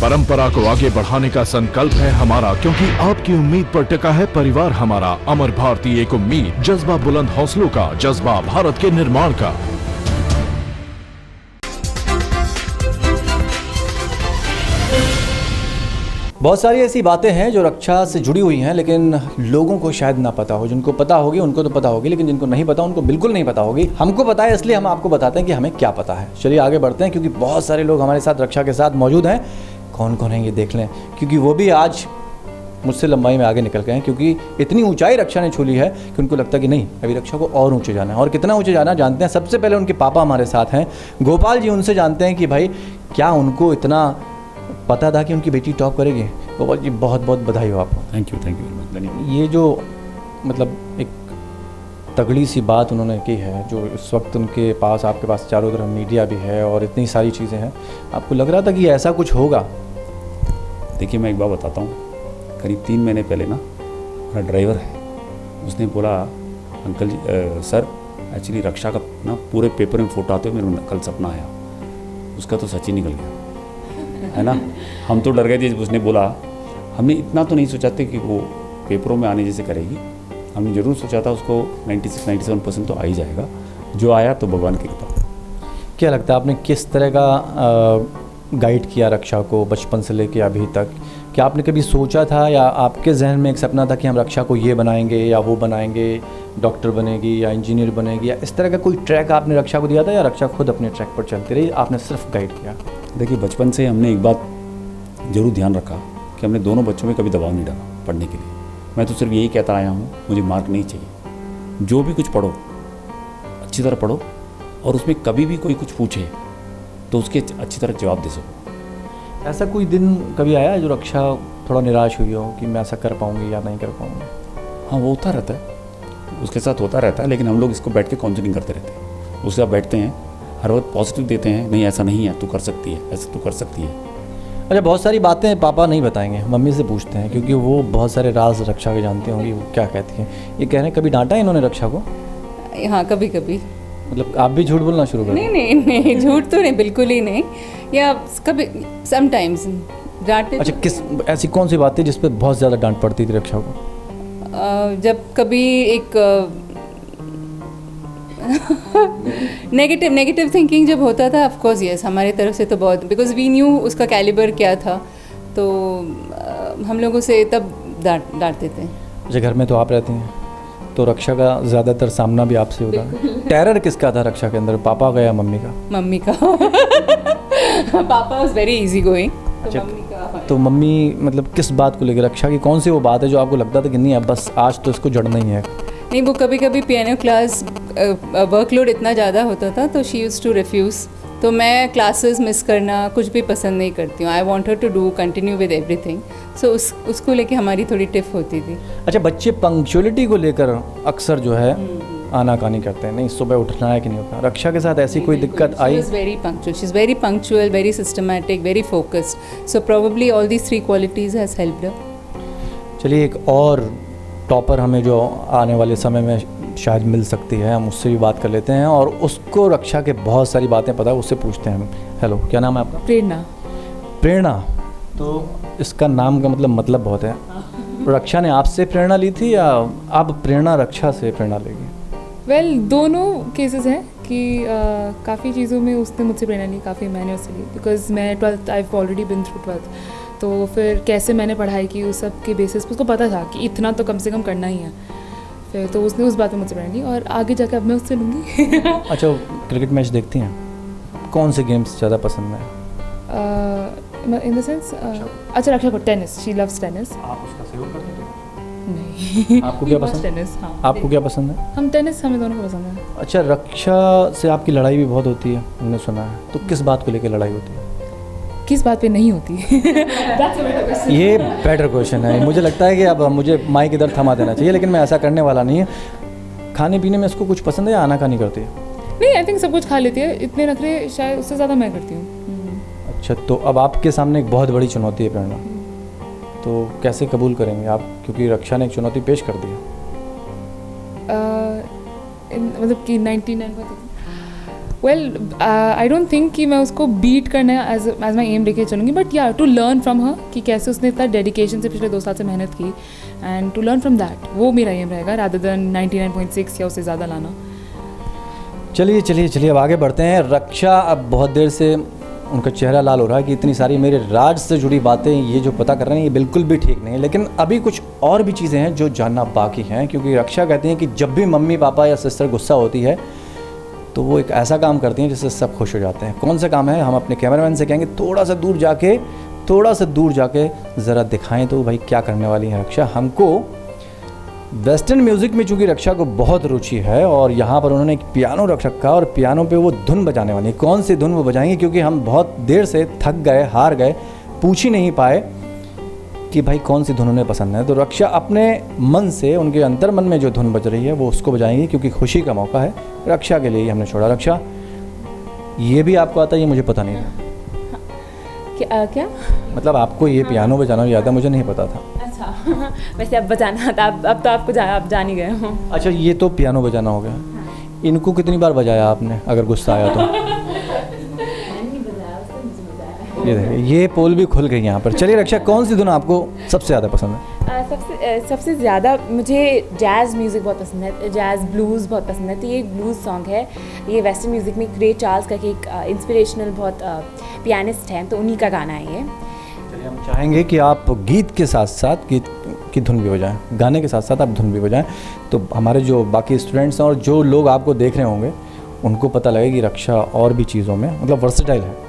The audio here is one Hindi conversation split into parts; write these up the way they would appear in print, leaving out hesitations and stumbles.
परंपरा को आगे बढ़ाने का संकल्प है हमारा, क्योंकि आपकी उम्मीद पर टिका है परिवार हमारा। अमर भारती एक उम्मीद, जज्बा बुलंद हौसलों का, जज्बा भारत के निर्माण का। बहुत सारी ऐसी बातें हैं जो रक्षा से जुड़ी हुई हैं, लेकिन लोगों को शायद ना पता हो। जिनको पता होगी उनको तो पता होगी, लेकिन जिनको नहीं पता उनको बिल्कुल नहीं पता होगी। हमको पता है, इसलिए हम आपको बताते हैं कि हमें क्या पता है। चलिए आगे बढ़ते हैं, क्योंकि बहुत सारे लोग हमारे साथ रक्षा के साथ मौजूद हैं। कौन कौन है ये देख लें, क्योंकि वो भी आज मुझसे लंबाई में आगे निकल गए हैं, क्योंकि इतनी ऊंचाई रक्षा ने छू ली है कि उनको लगता है कि नहीं, अभी रक्षा को और ऊंचे जाना है। और कितना ऊंचे जाना जानते हैं? सबसे पहले उनके पापा हमारे साथ हैं, गोपाल जी। उनसे जानते हैं कि भाई क्या उनको इतना पता था कि उनकी बेटी टॉप करेगी? गोपाल जी, बहुत बहुत बधाई हो आपको। थैंक यू वेरी मच, धन्यवाद। ये जो मतलब एक तगड़ी सी बात उन्होंने की है, जो इस वक्त उनके पास, आपके पास चारों तरफ मीडिया भी है और इतनी सारी चीज़ें हैं, आपको लग रहा था कि ऐसा कुछ होगा? देखिए, मैं एक बात बताता हूँ। करीब 3 महीने पहले ना, मेरा ड्राइवर है, उसने बोला, अंकल जी सर, एक्चुअली रक्षा का ना पूरे पेपर में फ़ोटो आते हुए मेरे कल सपना आया। उसका तो सच ही निकल गया, है ना। हम तो डर गए थे जब उसने बोला। हमने इतना तो नहीं सोचा था कि वो पेपरों में आने जैसे करेगी। हमने ज़रूर सोचा था उसको 96-97% तो आ ही जाएगा। जो आया तो भगवान की कृपा। क्या लगता है आपने किस तरह का गाइड किया रक्षा को बचपन से लेके अभी तक? क्या आपने कभी सोचा था, या आपके जहन में एक सपना था कि हम रक्षा को ये बनाएंगे या वो बनाएंगे, डॉक्टर बनेगी या इंजीनियर बनेगी, या इस तरह का कोई ट्रैक आपने रक्षा को दिया था, या रक्षा खुद अपने ट्रैक पर चलती रही, आपने सिर्फ गाइड किया? देखिए, बचपन से हमने एक बात ज़रूर ध्यान रखा कि हमने दोनों बच्चों में कभी दबाव नहीं डाला पढ़ने के लिए। मैं तो सिर्फ यही कहता आया हूँ, मुझे मार्क नहीं चाहिए। जो भी कुछ पढ़ो, अच्छी तरह पढ़ो, और उसमें कभी भी कोई कुछ पूछे तो उसके अच्छी तरह जवाब दे सको। ऐसा कोई दिन कभी आया जो रक्षा थोड़ा निराश हुई हो कि मैं ऐसा कर पाऊँगी या नहीं कर पाऊँगी? हाँ, वो होता रहता है, उसके साथ होता रहता है, लेकिन हम लोग इसको बैठ के काउंसलिंग करते रहते हैं। उसके साथ बैठते हैं, हर वक्त पॉजिटिव देते हैं, नहीं ऐसा नहीं है, तू कर सकती है, ऐसा तू कर सकती है। अच्छा, बहुत सारी बातें पापा नहीं बताएंगे, मम्मी से पूछते हैं, क्योंकि वो बहुत सारे राज रक्षा के जानते होंगी। वो क्या कहती हैं? ये कह रहे हैं, कभी डांटा है इन्होंने रक्षा को? हाँ, कभी कभी। मतलब आप भी झूठ बोलना शुरू कर? नहीं, झूठ तो नहीं, बिल्कुल ही नहीं। या कभी समटाइम्स डांटे। अच्छा, किस ऐसी कौन सी बात थी जिस पे बहुत ज़्यादा डांट पड़ती थी रक्षा को? जब कभी एक नेगेटिव थिंकिंग जब होता था, ऑफ कोर्स यस, हमारी तरफ से तो बहुत, बिकॉज वी न्यू उसका कैलिबर क्या था, तो हम लोगों से तब डांटते थे। अच्छा, घर में तो आप रहती हैं, तो रक्षा का ज़्यादातर सामना भी आपसे होता है। टेरर किसका था रक्षा के अंदर, पापा का या मम्मी का? मम्मी का। पापा वाज वेरी इजी गोइंग। तो मम्मी मतलब किस बात को लेकर, रक्षा की कौन सी वो बात है जो आपको लगता था कि नहीं, अब बस आज तो इसको जड़ना ही है? नहीं, वो कभी कभी पियानो क्लास वर्कलोड इतना ज़्यादा होता था, तो शी यूज्ड टू रिफ्यूज़। तो मैं क्लासेस मिस करना कुछ भी पसंद नहीं करती हूँ। I want her to do continue with everything. So उसको लेके हमारी थोड़ी टिफ होती थी। अच्छा, बच्चे पंक्चुअलिटी को लेकर अक्सर जो है आनाकानी करते हैं, नहीं सुबह उठना है कि नहीं उठना। रक्षा के साथ ऐसी कोई दिक्कत आई? She is very punctual, she is very punctual, very systematic, very focused. So probably all these 3 qualities has helped her. चलिए, एक और टॉपर हमें जो आने वाले समय में शायद मिल सकती है, हम उससे भी बात कर लेते हैं, और उसको रक्षा के बहुत सारी बातें पता है, उससे पूछते हैं हम। हेलो, क्या नाम है आपका? प्रेरणा। प्रेरणा, तो इसका नाम का मतलब बहुत है। रक्षा ने आपसे प्रेरणा ली थी, या आप प्रेरणा रक्षा से प्रेरणा लेगी? वेल, दोनों केसेस हैं कि काफ़ी चीज़ों में उसने मुझसे प्रेरणा ली, काफ़ी मैंने उससे ली, बिकॉज मैं 12th I already been through 12th। तो फिर कैसे मैंने पढ़ाई की, उस सब के बेसिस पर उसको पता था कि इतना तो कम से कम करना ही है। फिर तो उसने उस बात में मुझसे प्रेरणा ली, और आगे जाकर अब मैं उससे लूँगी। अच्छा, क्रिकेट मैच देखती हैं? कौन से गेम्स ज़्यादा पसंद हैं? इन द सेंस, अच्छा, रक्षा को टेनिस, शी लव्स टेनिस। आप उसका सहयोग करते थे? नहीं। आपको क्या पसंद? टेनिस। हाँ, आपको क्या पसंद है? हम टेनिस, हमें दोनों को पसंद है। अच्छा, रक्षा से आपकी लड़ाई भी बहुत होती है, मैंने सुना है, तो किस बात को लेकर लड़ाई होती है? किस बात पे नहीं होती? ये बेटर क्वेश्चन है। मुझे लगता है कि अब मुझे माइक इधर थमा देना चाहिए, लेकिन मैं ऐसा करने वाला नहीं है। खाने पीने में इसको कुछ पसंद है या आनाकानी करती है? नहीं, आई थिंक सब कुछ खा लेती है। इतने नखरे शायद उससे ज़्यादा मैं करती हूँ। अच्छा, तो अब आपके सामने एक बहुत बड़ी चुनौती है प्रेरणा, तो कैसे कबूल करेंगे आप, क्योंकि रक्षा ने एक चुनौती पेश कर दी है? मतलब कि 99 का वेल आई डोंट थिंक कि मैं उसको बीट करना एज माई एम लेके चलूँगी, बट या टू लर्न फ्रॉम हर कि कैसे उसने इतना डेडिकेशन से पिछले 2 साल से मेहनत की, and to learn from that, वो मेरा एम रहेगा रादर देन 99.6 या उससे ज़्यादा लाना। चलिए अब आगे बढ़ते हैं। रक्षा, अब बहुत देर से उनका चेहरा लाल हो रहा है कि इतनी सारी मेरे राज से जुड़ी बातें ये जो पता कर रहे हैं ये बिल्कुल भी ठीक नहीं है, लेकिन अभी कुछ और भी चीज़ें हैं जो जानना बाकी हैं, क्योंकि रक्षा कहती हैं कि जब भी मम्मी पापा या सिस्टर गुस्सा होती है तो वो एक ऐसा काम करती हैं जिससे सब खुश हो जाते हैं। कौन सा काम है, हम अपने कैमरामैन से कहेंगे थोड़ा सा दूर जाके ज़रा दिखाएं तो भाई क्या करने वाली है रक्षा हमको। वेस्टर्न म्यूज़िक में चूँकि रक्षा को बहुत रुचि है और यहाँ पर उन्होंने एक पियानो रख रखा और पियानो पे वो धुन बजाने वाली है। कौन सी धुन वो बजाएंगी, क्योंकि हम बहुत देर से थक गए, हार गए, पूछ ही नहीं पाए कि भाई कौन सी धुन उन्हें पसंद है। तो रक्षा अपने मन से, उनके अंतर मन में जो धुन बज रही है वो उसको बजाएंगी, क्योंकि खुशी का मौका है। रक्षा के लिए ही हमने छोड़ा। रक्षा, ये भी आपको आता है? ये मुझे पता नहीं था। क्या मतलब आपको ये पियानो बजाना याद है? मुझे नहीं पता था। अच्छा वैसे अब बजाना था, अब तो आपको आप जान ही गए हो। अच्छा, ये तो पियानो बजाना हो गया। इनको कितनी बार बजाया आपने, अगर गुस्सा आया तो? ये देखिए, ये पोल भी खुल गई यहाँ पर। चलिए रक्षा, कौन सी धुन आपको सबसे ज़्यादा पसंद है? सबसे ज़्यादा मुझे जैज़ म्यूज़िक बहुत पसंद है, जैज़ ब्लूज़ बहुत पसंद है। तो ये एक ब्लूज़ सॉन्ग है, ये वेस्टर्न म्यूज़िक में रे चार्ल्स का एक इंस्पिरेशनल बहुत पियानिस्ट हैं, तो उन्हीं का गाना है ये। चलिए, हम चाहेंगे कि आप गीत के साथ साथ गीत की धुन भी बजाएं, गाने के साथ साथ आप धुन भी बजाएं, तो हमारे जो बाकी स्टूडेंट्स हैं और जो लोग आपको देख रहे होंगे उनको पता लगे कि रक्षा और भी चीज़ों में मतलब वर्सेटाइल है।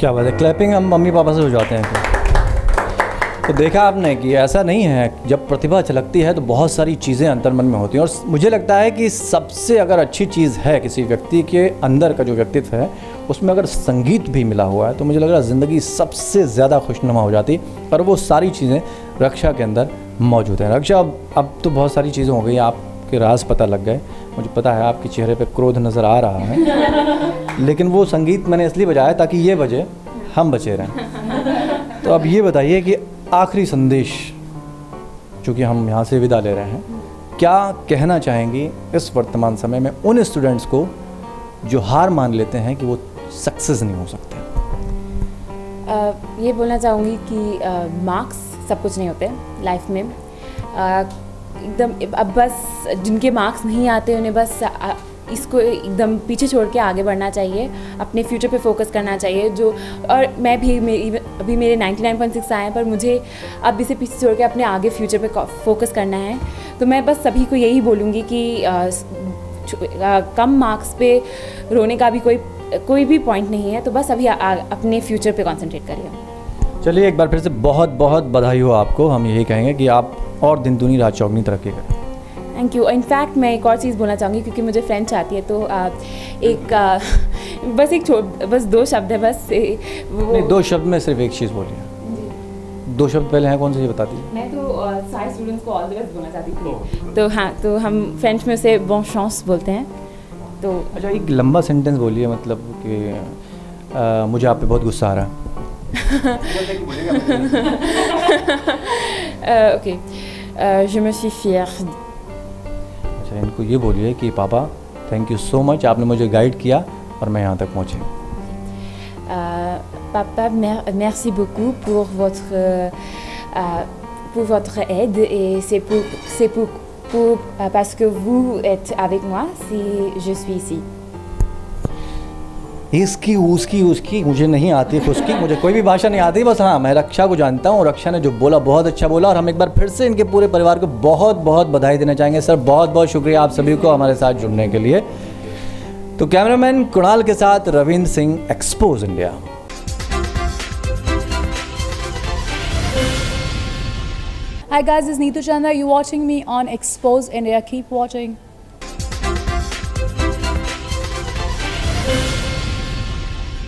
क्या बात है, क्लैपिंग हम मम्मी पापा से हो जाते हैं। तो देखा आपने कि ऐसा नहीं है, जब प्रतिभा झलकती है तो बहुत सारी चीज़ें अंतर मन में होती हैं। और मुझे लगता है कि सबसे अगर अच्छी चीज़ है किसी व्यक्ति के अंदर का जो व्यक्तित्व है उसमें अगर संगीत भी मिला हुआ है तो मुझे लग रहा है ज़िंदगी सबसे ज़्यादा खुशनुमा हो जाती। और वो सारी चीज़ें रक्षा के अंदर मौजूद हैं। रक्षा, अब तो बहुत सारी चीज़ें हो गई, आपके राज पता लग गए, मुझे पता है आपके चेहरे पे क्रोध नज़र आ रहा है, लेकिन वो संगीत मैंने इसलिए बजाया ताकि ये बजे हम बचे रहें। तो अब ये बताइए कि आखिरी संदेश, चूँकि हम यहाँ से विदा ले रहे हैं, क्या कहना चाहेंगी इस वर्तमान समय में उन स्टूडेंट्स को जो हार मान लेते हैं कि वो सक्सेस नहीं हो सकते? ये बोलना चाहूँगी कि मार्क्स सब कुछ नहीं होते लाइफ में। एकदम अब बस जिनके मार्क्स नहीं आते उन्हें बस इसको एकदम पीछे छोड़ के आगे बढ़ना चाहिए, अपने फ्यूचर पे फोकस करना चाहिए। जो और मैं भी अभी मेरे 99.6 आए हैं, पर मुझे अब इसे पीछे छोड़ के अपने आगे फ्यूचर पे फोकस करना है। तो मैं बस सभी को यही बोलूँगी कि कम मार्क्स पे रोने का भी कोई भी पॉइंट नहीं है। तो बस अभी अपने फ्यूचर पे कंसंट्रेट करिए। चलिए, एक बार फिर से बहुत बहुत बधाई हो आपको। हम यही कहेंगे कि आप और दिन दूनी रात चौगनी तरक्की करें। Thank you. इनफैक्ट मैं एक और चीज़ बोलना चाहूँगी, क्योंकि मुझे फ्रेंच आती है, तो बस 2 शब्द है बस वो। नहीं, 2 शब्द में सिर्फ एक चीज़ बोलिए। 2 शब्द पहले हैं कौन से, ये बता दीजिए। मैं तो सारे स्टूडेंट्स को ऑल द बेस्ट बोलना चाहती थी। तो हाँ, तो हम फ्रेंच में उसे bon chance बोलते हैं। तो अच्छा, एक लंबा सेंटेंस बोलिए, मतलब कि मुझे आप पे बहुत गुस्सा आ रहा है। Okay, je me suis fière। अच्छा, इनको ये बोलिए कि पापा थैंक यू सो मच, आपने मुझे गाइड किया और मैं यहाँ तक पहुँची। Papa, merci beaucoup pour votre aide et c'est pour parce que vous êtes avec moi si je suis ici. इसकी उसकी मुझे नहीं आती खुशकी, मुझे कोई भी भाषा नहीं आती, बस हाँ मैं रक्षा को जानता हूँ। रक्षा ने जो बोला बहुत अच्छा बोला, और हम एक बार फिर से इनके पूरे परिवार को बहुत बहुत बधाई देना चाहेंगे। सर बहुत बहुत शुक्रिया आप सभी को हमारे साथ जुड़ने के लिए। तो कैमरामैन कुणाल के साथ Ravindra Singh, expose India. Hi guys, this is Neetu Chandra. You're watching me on Expose India. Keep watching.